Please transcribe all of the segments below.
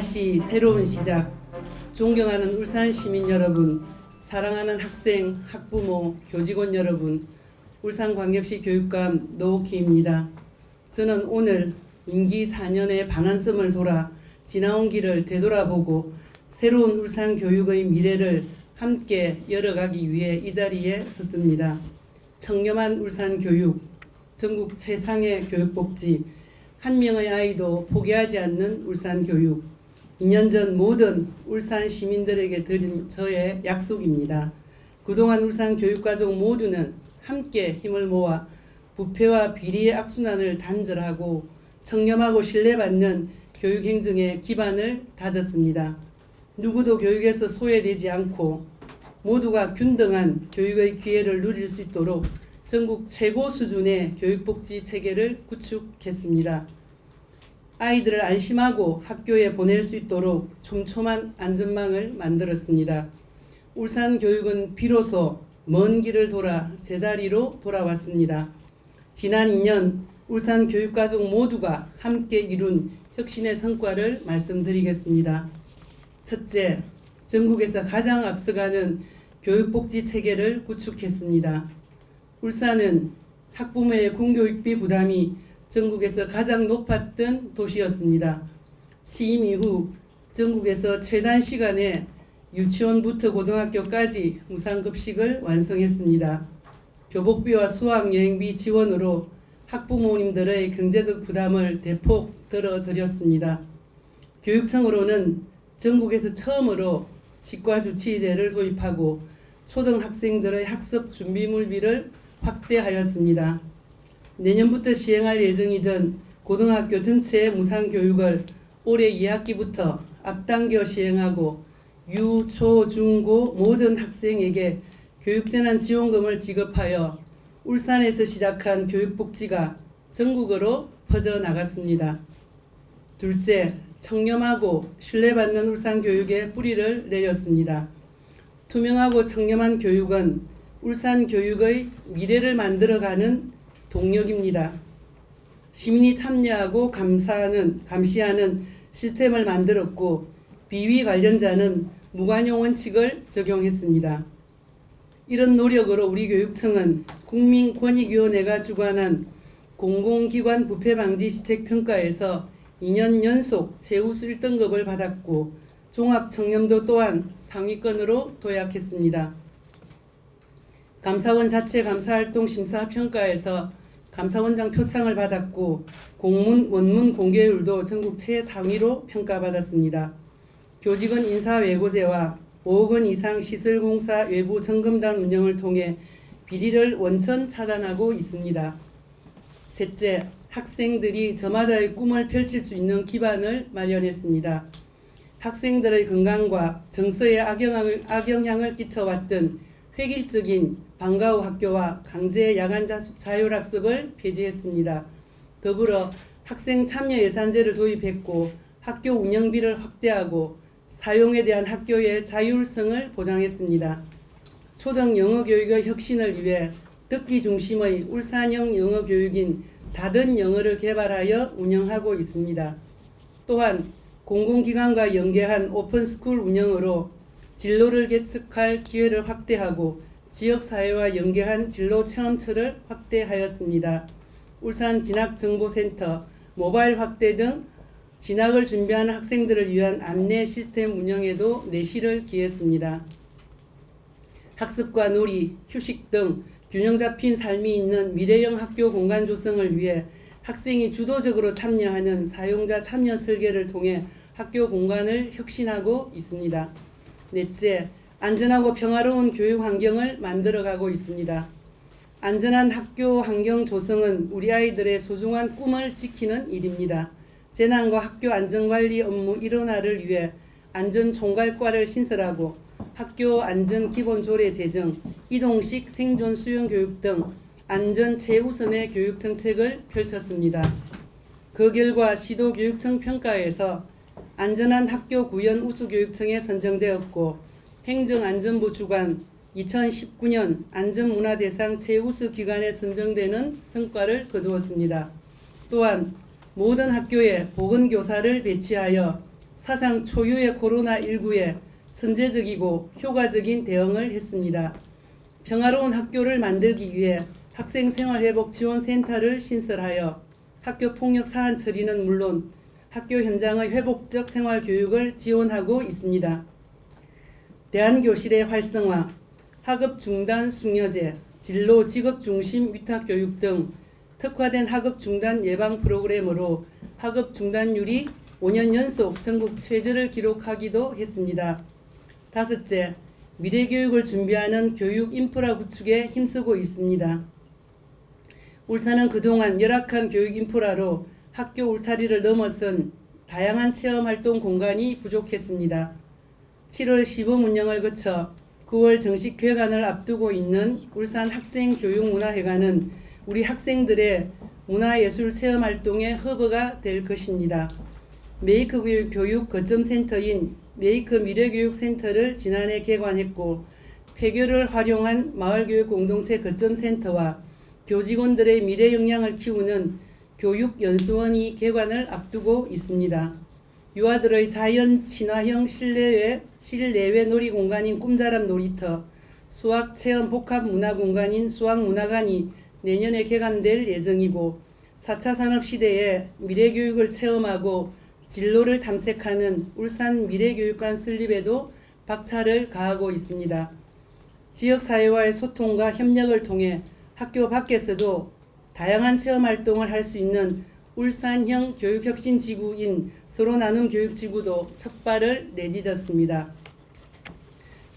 다시 새로운 시작. 존경하는 울산 시민 여러분, 사랑하는 학생, 학부모, 교직원 여러분, 울산광역시 교육감 노옥희입니다. 저는 오늘 임기 4년의 반환점을 돌아 지나온 길을 되돌아보고 새로운 울산 교육의 미래를 함께 열어가기 위해 이 자리에 섰습니다. 청렴한 울산 교육, 전국 최상의 교육복지, 한 명의 아이도 포기하지 않는 울산 교육, 2년 전 모든 울산 시민들에게 드린 저의 약속입니다. 그동안 울산 교육가족 모두는 함께 힘을 모아 부패와 비리의 악순환을 단절하고 청렴하고 신뢰받는 교육행정의 기반을 다졌습니다. 누구도 교육에서 소외되지 않고 모두가 균등한 교육의 기회를 누릴 수 있도록 전국 최고 수준의 교육복지 체계를 구축했습니다. 아이들을 안심하고 학교에 보낼 수 있도록 촘촘한 안전망을 만들었습니다. 울산 교육은 비로소 먼 길을 돌아 제자리로 돌아왔습니다. 지난 2년 울산 교육가족 모두가 함께 이룬 혁신의 성과를 말씀드리겠습니다. 첫째, 전국에서 가장 앞서가는 교육복지 체계를 구축했습니다. 울산은 학부모의 공교육비 부담이 전국에서 가장 높았던 도시였습니다. 취임 이후 전국에서 최단 시간에 유치원부터 고등학교까지 무상급식을 완성했습니다. 교복비와 수학여행비 지원으로 학부모님들의 경제적 부담을 대폭 덜어드렸습니다. 교육청으로는 전국에서 처음으로 치과주치의제를 도입하고 초등학생들의 학습 준비물비를 확대하였습니다. 내년부터 시행할 예정이던 고등학교 전체 무상교육을 올해 2학기부터 앞당겨 시행하고 유, 초, 중, 고 모든 학생에게 교육재난지원금을 지급하여 울산에서 시작한 교육복지가 전국으로 퍼져나갔습니다. 둘째, 청렴하고 신뢰받는 울산 교육에 뿌리를 내렸습니다. 투명하고 청렴한 교육은 울산 교육의 미래를 만들어가는 동력입니다. 시민이 참여하고 감시하는 시스템을 만들었고 비위 관련자는 무관용 원칙을 적용했습니다. 이런 노력으로 우리 교육청은 국민권익위원회가 주관한 공공기관 부패방지 시책평가에서 2년 연속 최우수 1등급을 받았고 종합청렴도 또한 상위권으로 도약했습니다. 감사원 자체 감사활동 심사평가에서 감사원장 표창을 받았고 공문, 원문 공개율도 전국 최상위로 평가받았습니다. 교직원 인사외고제와 5억 원 이상 시설공사 외부 점검단 운영을 통해 비리를 원천 차단하고 있습니다. 셋째, 학생들이 저마다의 꿈을 펼칠 수 있는 기반을 마련했습니다. 학생들의 건강과 정서에 악영향을 끼쳐왔던 획일적인 방과 후 학교와 강제 야간 자율학습을 폐지했습니다. 더불어 학생 참여 예산제를 도입했고 학교 운영비를 확대하고 사용에 대한 학교의 자율성을 보장했습니다. 초등 영어 교육의 혁신을 위해 듣기 중심의 울산형 영어 교육인 다든 영어를 개발하여 운영하고 있습니다. 또한 공공기관과 연계한 오픈스쿨 운영으로 진로를 계측할 기회를 확대하고 지역사회와 연계한 진로 체험처를 확대하였습니다. 울산 진학정보센터, 모바일 확대 등 진학을 준비하는 학생들을 위한 안내 시스템 운영에도 내실을 기했습니다. 학습과 놀이, 휴식 등 균형 잡힌 삶이 있는 미래형 학교 공간 조성을 위해 학생이 주도적으로 참여하는 사용자 참여 설계를 통해 학교 공간을 혁신하고 있습니다. 넷째, 안전하고 평화로운 교육 환경을 만들어가고 있습니다. 안전한 학교 환경 조성은 우리 아이들의 소중한 꿈을 지키는 일입니다. 재난과 학교 안전관리 업무 일원화를 위해 안전총괄과를 신설하고 학교 안전 기본조례 제정, 이동식 생존 수영 교육 등 안전 최우선의 교육 정책을 펼쳤습니다. 그 결과 시도교육청 평가에서 안전한 학교 구현 우수교육청에 선정되었고 행정안전부 주관 2019년 안전문화대상 최우수 기관에 선정되는 성과를 거두었습니다. 또한 모든 학교에 보건교사를 배치하여 사상 초유의 코로나19에 선제적이고 효과적인 대응을 했습니다. 평화로운 학교를 만들기 위해 학생생활회복지원센터를 신설하여 학교 폭력 사안 처리는 물론 학교 현장의 회복적 생활교육을 지원하고 있습니다. 대안교실의 활성화, 학업 중단 숙려제, 진로 직업 중심 위탁교육 등 특화된 학업 중단 예방 프로그램으로 학업 중단율이 5년 연속 전국 최저를 기록하기도 했습니다. 다섯째, 미래교육을 준비하는 교육 인프라 구축에 힘쓰고 있습니다. 울산은 그동안 열악한 교육 인프라로 학교 울타리를 넘어선 다양한 체험활동 공간이 부족했습니다. 7월 시범 운영을 거쳐 9월 정식 개관을 앞두고 있는 울산 학생교육문화회관은 우리 학생들의 문화예술 체험활동의 허브가 될 것입니다. 메이크 교육 거점센터인 메이크 미래교육센터를 지난해 개관했고 폐교를 활용한 마을교육 공동체 거점센터와 교직원들의 미래 역량을 키우는 교육연수원이 개관을 앞두고 있습니다. 유아들의 자연 친화형 실내외 놀이공간인 꿈자람 놀이터, 수학체험 복합 문화공간인 수학문화관이 내년에 개관될 예정이고 4차 산업시대의 미래교육을 체험하고 진로를 탐색하는 울산 미래교육관 설립에도 박차를 가하고 있습니다. 지역사회와의 소통과 협력을 통해 학교 밖에서도 다양한 체험활동을 할 수 있는 울산형 교육혁신지구인 서로나눔 교육지구도 첫 발을 내딛었습니다.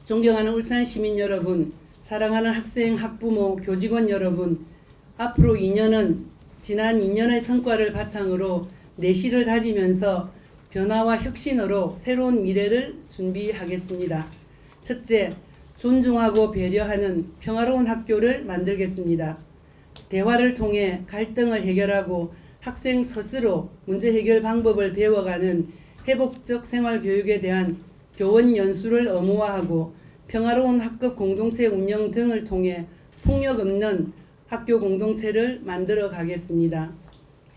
존경하는 울산 시민 여러분, 사랑하는 학생, 학부모, 교직원 여러분, 앞으로 2년은 지난 2년의 성과를 바탕으로 내실을 다지면서 변화와 혁신으로 새로운 미래를 준비하겠습니다. 첫째, 존중하고 배려하는 평화로운 학교를 만들겠습니다. 대화를 통해 갈등을 해결하고 학생 스스로 문제 해결 방법을 배워가는 회복적 생활교육에 대한 교원 연수를 의무화하고 평화로운 학급 공동체 운영 등을 통해 폭력 없는 학교 공동체를 만들어 가겠습니다.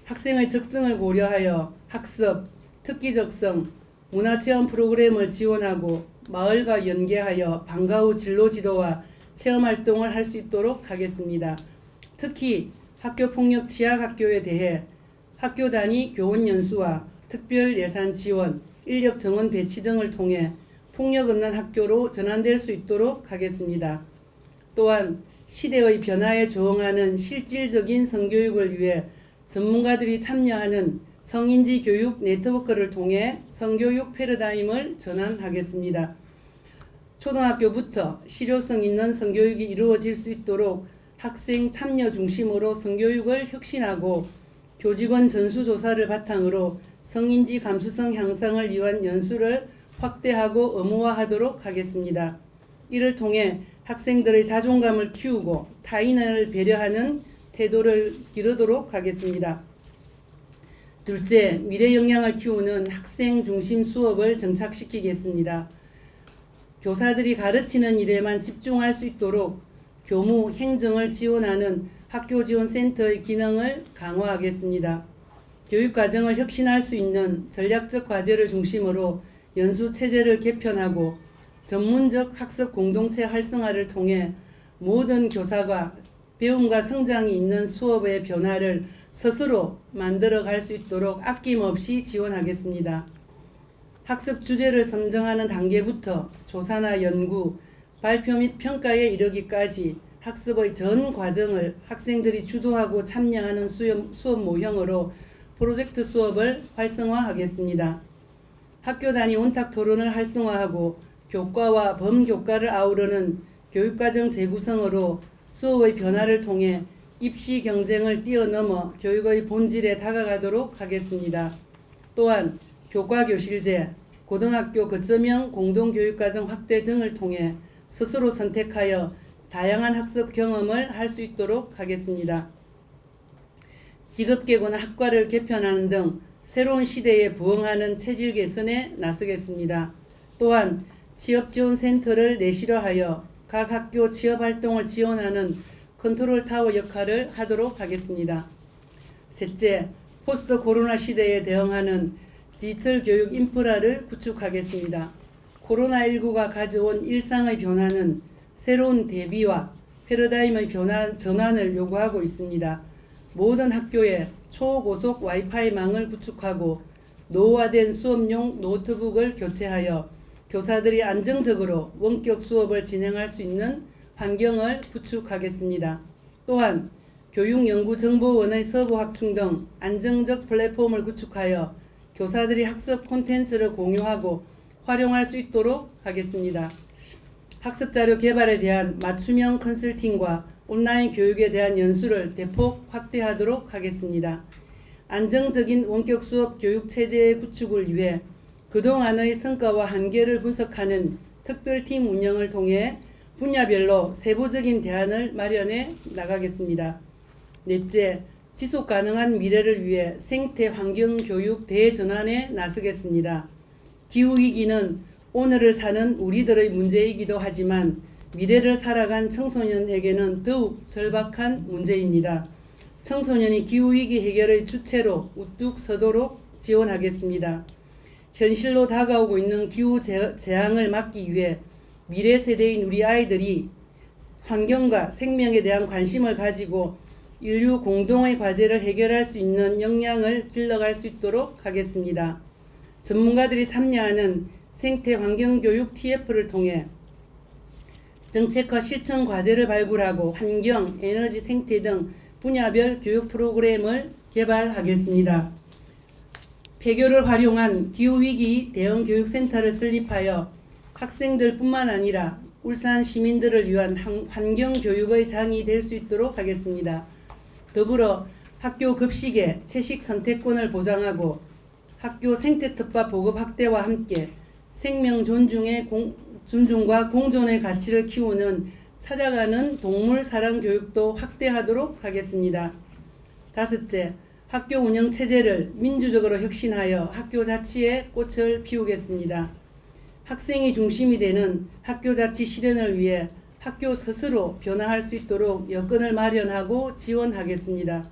학생의 적성을 고려하여 학습, 특기적성, 문화체험 프로그램을 지원하고 마을과 연계하여 방과 후 진로 지도와 체험활동을 할 수 있도록 하겠습니다. 특히 학교폭력 취약학교에 대해 학교 단위 교원 연수와 특별 예산 지원, 인력 정원 배치 등을 통해 폭력 없는 학교로 전환될 수 있도록 하겠습니다. 또한 시대의 변화에 조응하는 실질적인 성교육을 위해 전문가들이 참여하는 성인지 교육 네트워크를 통해 성교육 패러다임을 전환하겠습니다. 초등학교부터 실효성 있는 성교육이 이루어질 수 있도록 학생 참여 중심으로 성교육을 혁신하고 교직원 전수조사를 바탕으로 성인지 감수성 향상을 위한 연수를 확대하고 의무화하도록 하겠습니다. 이를 통해 학생들의 자존감을 키우고 타인을 배려하는 태도를 기르도록 하겠습니다. 둘째, 미래 역량을 키우는 학생 중심 수업을 정착시키겠습니다. 교사들이 가르치는 일에만 집중할 수 있도록 교무, 행정을 지원하는 학교지원센터의 기능을 강화하겠습니다. 교육과정을 혁신할 수 있는 전략적 과제를 중심으로 연수체제를 개편하고 전문적 학습 공동체 활성화를 통해 모든 교사가 배움과 성장이 있는 수업의 변화를 스스로 만들어갈 수 있도록 아낌없이 지원하겠습니다. 학습 주제를 선정하는 단계부터 조사나 연구, 발표 및 평가에 이르기까지 학습의 전 과정을 학생들이 주도하고 참여하는 수업 모형으로 프로젝트 수업을 활성화하겠습니다. 학교 단위 원탁 토론을 활성화하고 교과와 범교과를 아우르는 교육과정 재구성으로 수업의 변화를 통해 입시 경쟁을 뛰어넘어 교육의 본질에 다가가도록 하겠습니다. 또한 교과교실제, 고등학교 거점형 공동교육과정 확대 등을 통해 스스로 선택하여 다양한 학습 경험을 할 수 있도록 하겠습니다. 직업계고나 학과를 개편하는 등 새로운 시대에 부응하는 체질 개선에 나서겠습니다. 또한 취업지원센터를 내실화하여 각 학교 취업활동을 지원하는 컨트롤타워 역할을 하도록 하겠습니다. 셋째, 포스트 코로나 시대에 대응하는 디지털 교육 인프라를 구축하겠습니다. 코로나19가 가져온 일상의 변화는 새로운 대비와 패러다임의 전환을 요구하고 있습니다. 모든 학교에 초고속 와이파이망을 구축하고 노후화된 수업용 노트북을 교체하여 교사들이 안정적으로 원격 수업을 진행할 수 있는 환경을 구축하겠습니다. 또한 교육연구정보원의 서부 확충 등 안정적 플랫폼을 구축하여 교사들이 학습 콘텐츠를 공유하고 활용할 수 있도록 하겠습니다. 학습자료 개발에 대한 맞춤형 컨설팅과 온라인 교육에 대한 연수를 대폭 확대하도록 하겠습니다. 안정적인 원격 수업 교육 체제의 구축을 위해 그동안의 성과와 한계를 분석하는 특별팀 운영을 통해 분야별로 세부적인 대안을 마련해 나가겠습니다. 넷째, 지속 가능한 미래를 위해 생태 환경 교육 대전환에 나서겠습니다. 기후위기는 오늘을 사는 우리들의 문제이기도 하지만 미래를 살아간 청소년에게는 더욱 절박한 문제입니다. 청소년이 기후위기 해결의 주체로 우뚝 서도록 지원하겠습니다. 현실로 다가오고 있는 기후 재앙을 막기 위해 미래 세대인 우리 아이들이 환경과 생명에 대한 관심을 가지고 인류 공동의 과제를 해결할 수 있는 역량을 길러갈 수 있도록 하겠습니다. 전문가들이 참여하는 생태 환경 교육 TF를 통해 정책과 실천 과제를 발굴하고 환경, 에너지, 생태 등 분야별 교육 프로그램을 개발하겠습니다. 폐교를 활용한 기후위기 대응 교육센터를 설립하여 학생들뿐만 아니라 울산 시민들을 위한 환경교육의 장이 될 수 있도록 하겠습니다. 더불어 학교 급식의 채식 선택권을 보장하고 학교 생태특밥 보급 확대와 함께 생명 존중과 공존의 가치를 키우는 찾아가는 동물 사랑 교육도 확대하도록 하겠습니다. 다섯째, 학교 운영 체제를 민주적으로 혁신하여 학교 자치의 꽃을 피우겠습니다. 학생이 중심이 되는 학교 자치 실현을 위해 학교 스스로 변화할 수 있도록 여건을 마련하고 지원하겠습니다.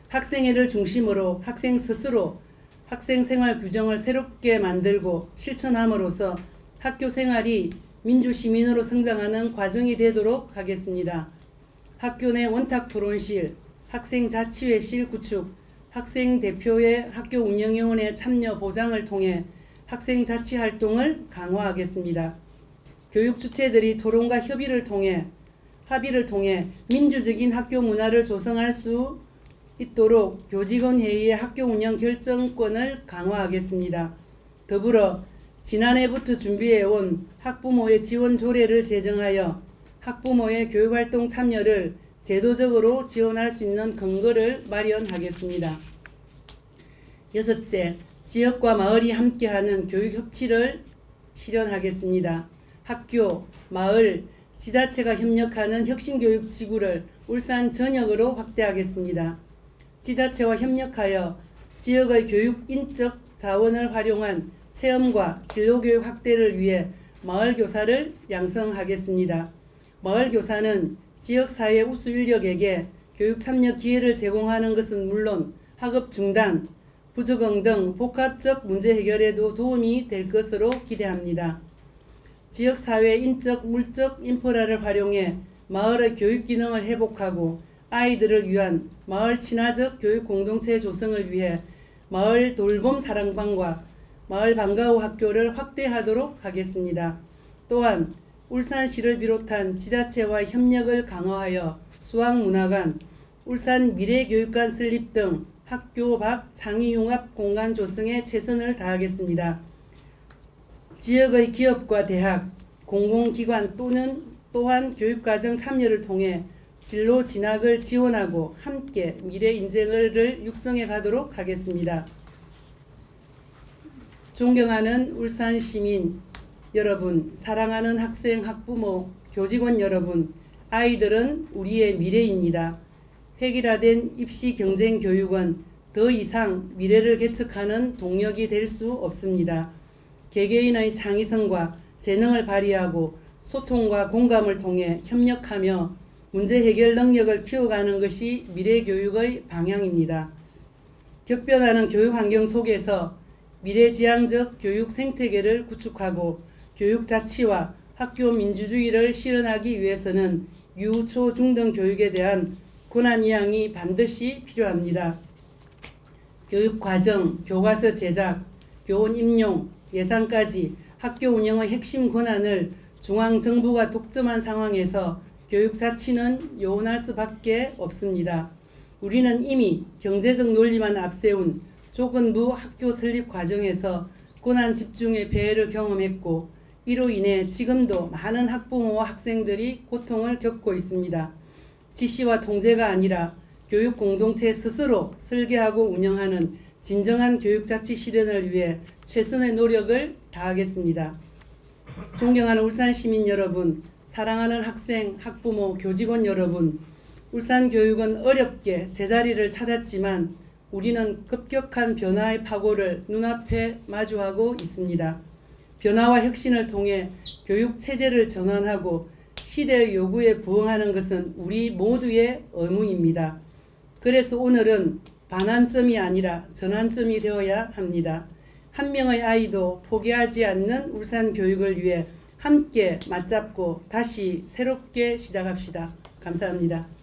학생회를 중심으로 학생 스스로 학생 생활 규정을 새롭게 만들고 실천함으로써 학교 생활이 민주시민으로 성장하는 과정이 되도록 하겠습니다. 학교 내 원탁 토론실, 학생 자치회실 구축, 학생 대표의 학교 운영위원회 참여 보장을 통해 학생 자치 활동을 강화하겠습니다. 교육 주체들이 토론과 합의를 통해 민주적인 학교 문화를 조성할 수 있도록 교직원 회의의 학교 운영 결정권을 강화하겠습니다. 더불어 지난해부터 준비해온 학부모의 지원 조례를 제정하여 학부모의 교육활동 참여를 제도적으로 지원할 수 있는 근거를 마련하겠습니다. 여섯째, 지역과 마을이 함께하는 교육 협치를 실현하겠습니다. 학교, 마을, 지자체가 협력하는 혁신교육 지구를 울산 전역으로 확대하겠습니다. 지자체와 협력하여 지역의 교육 인적 자원을 활용한 체험과 진로교육 확대를 위해 마을교사를 양성하겠습니다. 마을교사는 지역사회 우수 인력에게 교육 참여 기회를 제공하는 것은 물론 학업 중단, 부적응 등 복합적 문제 해결에도 도움이 될 것으로 기대합니다. 지역사회 인적, 물적 인프라를 활용해 마을의 교육 기능을 회복하고 아이들을 위한 마을 친화적 교육 공동체 조성을 위해 마을 돌봄 사랑방과 마을 방과후 학교를 확대하도록 하겠습니다. 또한 울산시를 비롯한 지자체와의 협력을 강화하여 수학문화관, 울산 미래교육관 설립 등 학교 밖 창의융합 공간 조성에 최선을 다하겠습니다. 지역의 기업과 대학, 공공기관 또한 교육과정 참여를 통해 진로 진학을 지원하고 함께 미래 인재를 육성해 가도록 하겠습니다. 존경하는 울산 시민 여러분, 사랑하는 학생, 학부모, 교직원 여러분, 아이들은 우리의 미래입니다. 획일화된 입시 경쟁 교육은 더 이상 미래를 개척하는 동력이 될 수 없습니다. 개개인의 창의성과 재능을 발휘하고 소통과 공감을 통해 협력하며 문제 해결 능력을 키워가는 것이 미래 교육의 방향입니다. 격변하는 교육 환경 속에서 미래지향적 교육 생태계를 구축하고 교육 자치와 학교 민주주의를 실현하기 위해서는 유, 초, 중등 교육에 대한 권한 이양이 반드시 필요합니다. 교육 과정, 교과서 제작, 교원 임용, 예산까지 학교 운영의 핵심 권한을 중앙정부가 독점한 상황에서 교육 자치는 요원할 수밖에 없습니다. 우리는 이미 경제적 논리만 앞세운 조건부 학교 설립 과정에서 권한 집중의 폐해를 경험했고 이로 인해 지금도 많은 학부모와 학생들이 고통을 겪고 있습니다. 지시와 통제가 아니라 교육 공동체 스스로 설계하고 운영하는 진정한 교육자치 실현을 위해 최선의 노력을 다하겠습니다. 존경하는 울산 시민 여러분, 사랑하는 학생, 학부모, 교직원 여러분, 울산교육은 어렵게 제자리를 찾았지만 우리는 급격한 변화의 파고를 눈앞에 마주하고 있습니다. 변화와 혁신을 통해 교육 체제를 전환하고 시대의 요구에 부응하는 것은 우리 모두의 의무입니다. 그래서 오늘은 반환점이 아니라 전환점이 되어야 합니다. 한 명의 아이도 포기하지 않는 울산 교육을 위해 함께 맞잡고 다시 새롭게 시작합시다. 감사합니다.